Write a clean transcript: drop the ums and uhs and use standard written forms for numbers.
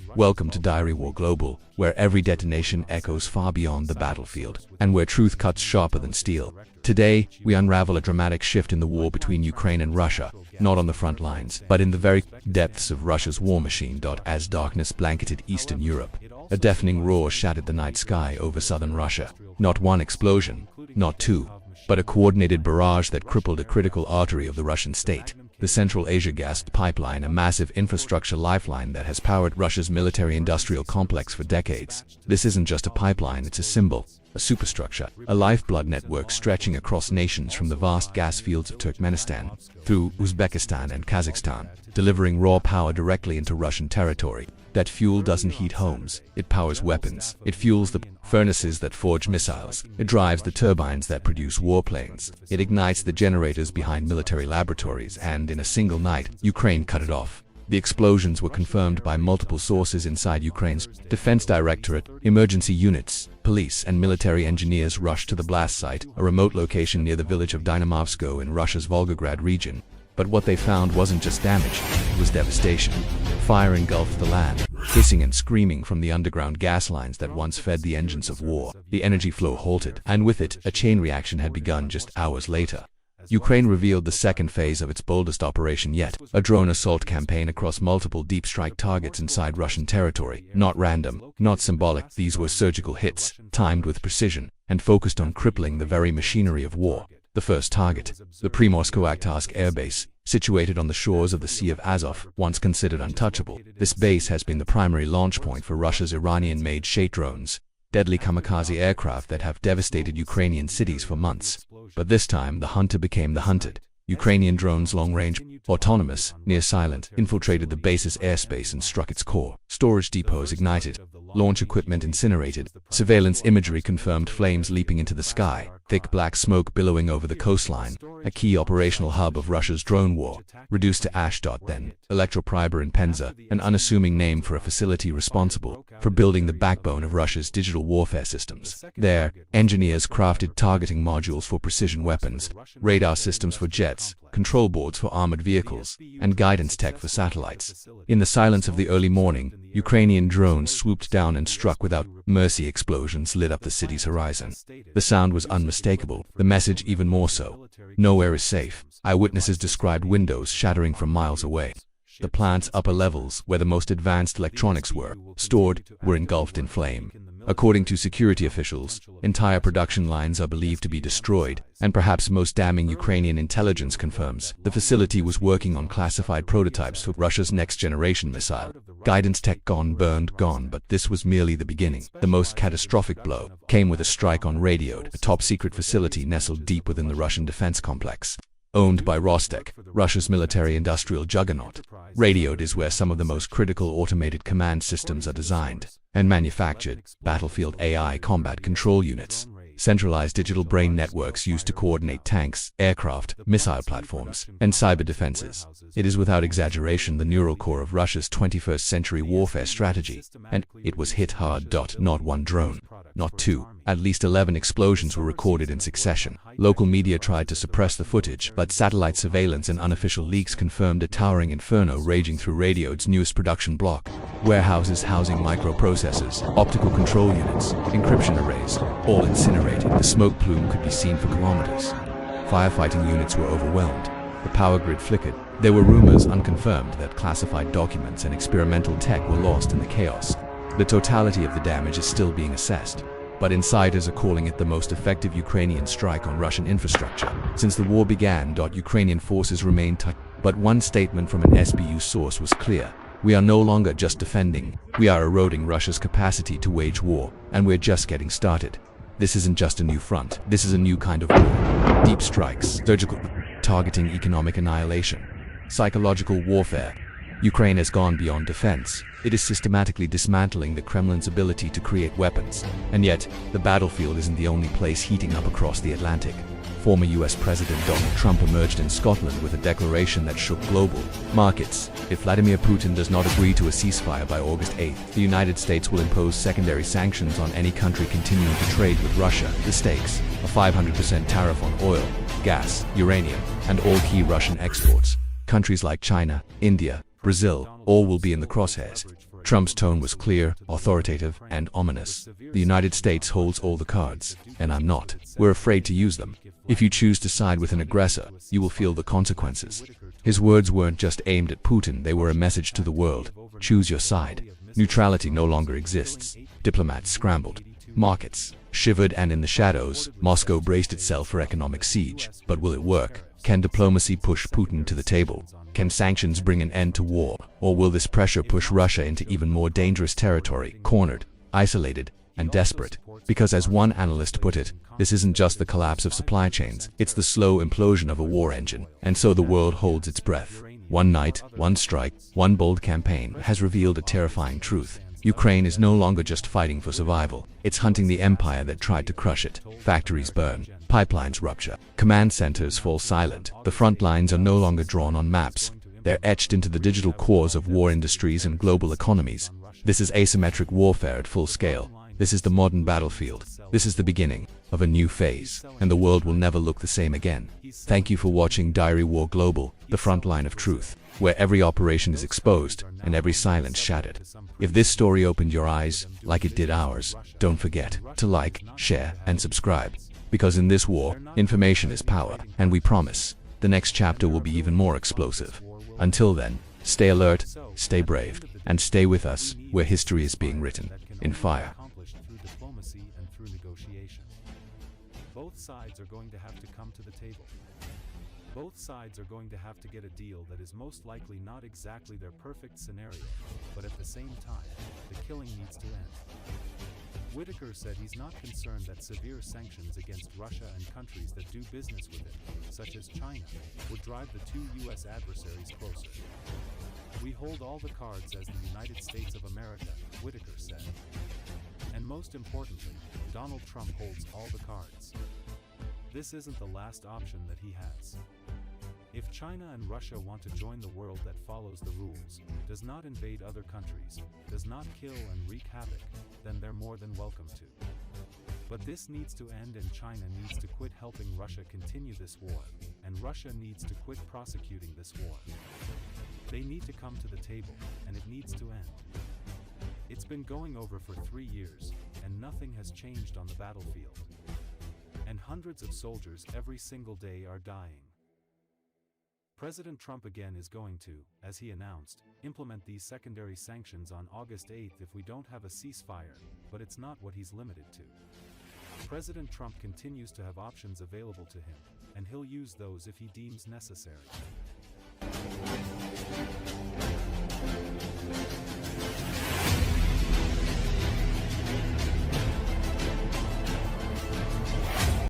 Welcome to Diary War Global, where every detonation echoes far beyond the battlefield, and where truth cuts sharper than steel. Today, we unravel a dramatic shift in the war between Ukraine and Russia, not on the front lines, but in the very depths of Russia's war machine. As darkness blanketed Eastern Europe, a deafening roar shattered the night sky over southern Russia. Not one explosion, not two, but a coordinated barrage that crippled a critical artery of the Russian state. The Central Asia gas pipeline, a massive infrastructure lifeline that has powered Russia's military-industrial complex for decades. This isn't just a pipeline, it's a symbol, a superstructure, a lifeblood network stretching across nations from the vast gas fields of Turkmenistan through Uzbekistan and Kazakhstan, delivering raw power directly into Russian territory. That fuel doesn't heat homes, it powers weapons. It fuels the furnaces that forge missiles. It drives the turbines that produce warplanes. It ignites the generators behind military laboratories, and in a single night, Ukraine cut it off. The explosions were confirmed by multiple sources inside Ukraine's Defense Directorate. Emergency units, police, and military engineers rushed to the blast site, a remote location near the village of Dynamovsko in Russia's Volgograd region. But what they found wasn't just damage, it was devastation. Fire engulfed the land, hissing and screaming from the underground gas lines that once fed the engines of war. The energy flow halted, and with it, a chain reaction had begun just hours later. Ukraine revealed the second phase of its boldest operation yet, a drone assault campaign across multiple deep strike targets inside Russian territory. Not random, not symbolic, these were surgical hits, timed with precision, and focused on crippling the very machinery of war. The first target, the Primorsko-Akhtarsk airbase, situated on the shores of the Sea of Azov, once considered untouchable. This base has been the primary launch point for Russia's Iranian-made Shape drones, deadly kamikaze aircraft that have devastated Ukrainian cities for months. But this time, the hunter became the hunted. Ukrainian drones, long-range, autonomous, near-silent, infiltrated the base's airspace and struck its core. Storage depots ignited, launch equipment incinerated, surveillance imagery confirmed flames leaping into the sky, thick black smoke billowing over the coastline, a key operational hub of Russia's drone war, reduced to ash. Then, Elektropriber in Penza, an unassuming name for a facility responsible for building the backbone of Russia's digital warfare systems. There, engineers crafted targeting modules for precision weapons, radar systems for jets, control boards for armored vehicles, and guidance tech for satellites. In the silence of the early morning, Ukrainian drones swooped down and struck without mercy. Explosions lit up the city's horizon. The sound was unmistakable, the message even more so. Nowhere is safe. Eyewitnesses described windows shattering from miles away. The plant's upper levels, where the most advanced electronics were stored, were engulfed in flame. According to security officials, entire production lines are believed to be destroyed, and perhaps most damning, Ukrainian intelligence confirms the facility was working on classified prototypes for Russia's next-generation missile. Guidance tech gone, burned, gone, but this was merely the beginning. The most catastrophic blow came with a strike on Radiod, a top-secret facility nestled deep within the Russian defense complex. Owned by Rostec, Russia's military-industrial juggernaut, Radiod is where some of the most critical automated command systems are designed and manufactured. Battlefield AI combat control units, centralized digital brain networks used to coordinate tanks, aircraft, missile platforms, and cyber defenses. It is without exaggeration the neural core of Russia's 21st century warfare strategy, and it was hit hard. Not one drone, not two, at least 11 explosions were recorded in succession. Local media tried to suppress the footage, but satellite surveillance and unofficial leaks confirmed a towering inferno raging through Radiod's newest production block. Warehouses housing microprocessors, optical control units, encryption arrays, all incinerated. The smoke plume could be seen for kilometers. Firefighting units were overwhelmed. The power grid flickered. There were rumors, unconfirmed, that classified documents and experimental tech were lost in the chaos. The totality of the damage is still being assessed, but insiders are calling it the most effective Ukrainian strike on Russian infrastructure since the war began. Ukrainian forces remained tight, but one statement from an SBU source was clear. We are no longer just defending, we are eroding Russia's capacity to wage war, and we're just getting started. This isn't just a new front, this is a new kind of war. Deep strikes, surgical, targeting economic annihilation, psychological warfare. Ukraine has gone beyond defense. It is systematically dismantling the Kremlin's ability to create weapons. And yet, the battlefield isn't the only place heating up across the Atlantic. Former US President Donald Trump emerged in Scotland with a declaration that shook global markets. If Vladimir Putin does not agree to a ceasefire by August 8th, the United States will impose secondary sanctions on any country continuing to trade with Russia. The stakes: a 500% tariff on oil, gas, uranium, and all key Russian exports. Countries like China, India, Brazil, all will be in the crosshairs. Trump's tone was clear, authoritative, and ominous. The United States holds all the cards, and I'm not. We're afraid to use them. If you choose to side with an aggressor, you will feel the consequences. His words weren't just aimed at Putin, they were a message to the world. Choose your side. Neutrality no longer exists. Diplomats scrambled. Markets shivered, and in the shadows, Moscow braced itself for economic siege. But will it work? Can diplomacy push Putin to the table? Can sanctions bring an end to war? Or will this pressure push Russia into even more dangerous territory, cornered, isolated, and desperate? Because as one analyst put it, this isn't just the collapse of supply chains, it's the slow implosion of a war engine. And so the world holds its breath. One night, one strike, one bold campaign has revealed a terrifying truth. Ukraine is no longer just fighting for survival. It's hunting the empire that tried to crush it. Factories burn, pipelines rupture, command centers fall silent. The front lines are no longer drawn on maps. They're etched into the digital cores of war industries and global economies. This is asymmetric warfare at full scale. This is the modern battlefield. This is the beginning of a new phase, and the world will never look the same again. Thank you for watching Diary War Global, the front line of truth, where every operation is exposed and every silence shattered. If this story opened your eyes, like it did ours, don't forget to like, share, and subscribe. Because in this war, information is power, and we promise, the next chapter will be even more explosive. Until then, stay alert, stay brave, and stay with us, where history is being written in fire. Both sides are going to have to come to the table. Both sides are going to have to get a deal that is most likely not exactly their perfect scenario, but at the same time, the killing needs to end. Whitaker said he's not concerned that severe sanctions against Russia and countries that do business with it, such as China, would drive the two U.S. adversaries closer. We hold all the cards as the United States of America, Whitaker said. And most importantly, Donald Trump holds all the cards. This isn't the last option that he has. If China and Russia want to join the world that follows the rules, does not invade other countries, does not kill and wreak havoc, then they're more than welcome to. But this needs to end, and China needs to quit helping Russia continue this war, and Russia needs to quit prosecuting this war. They need to come to the table, and it needs to end. It's been going over for 3 years, and nothing has changed on the battlefield. And hundreds of soldiers every single day are dying. President Trump again is going to, as he announced, implement these secondary sanctions on August 8th if we don't have a ceasefire, but it's not what he's limited to. President Trump continues to have options available to him, and he'll use those if he deems necessary.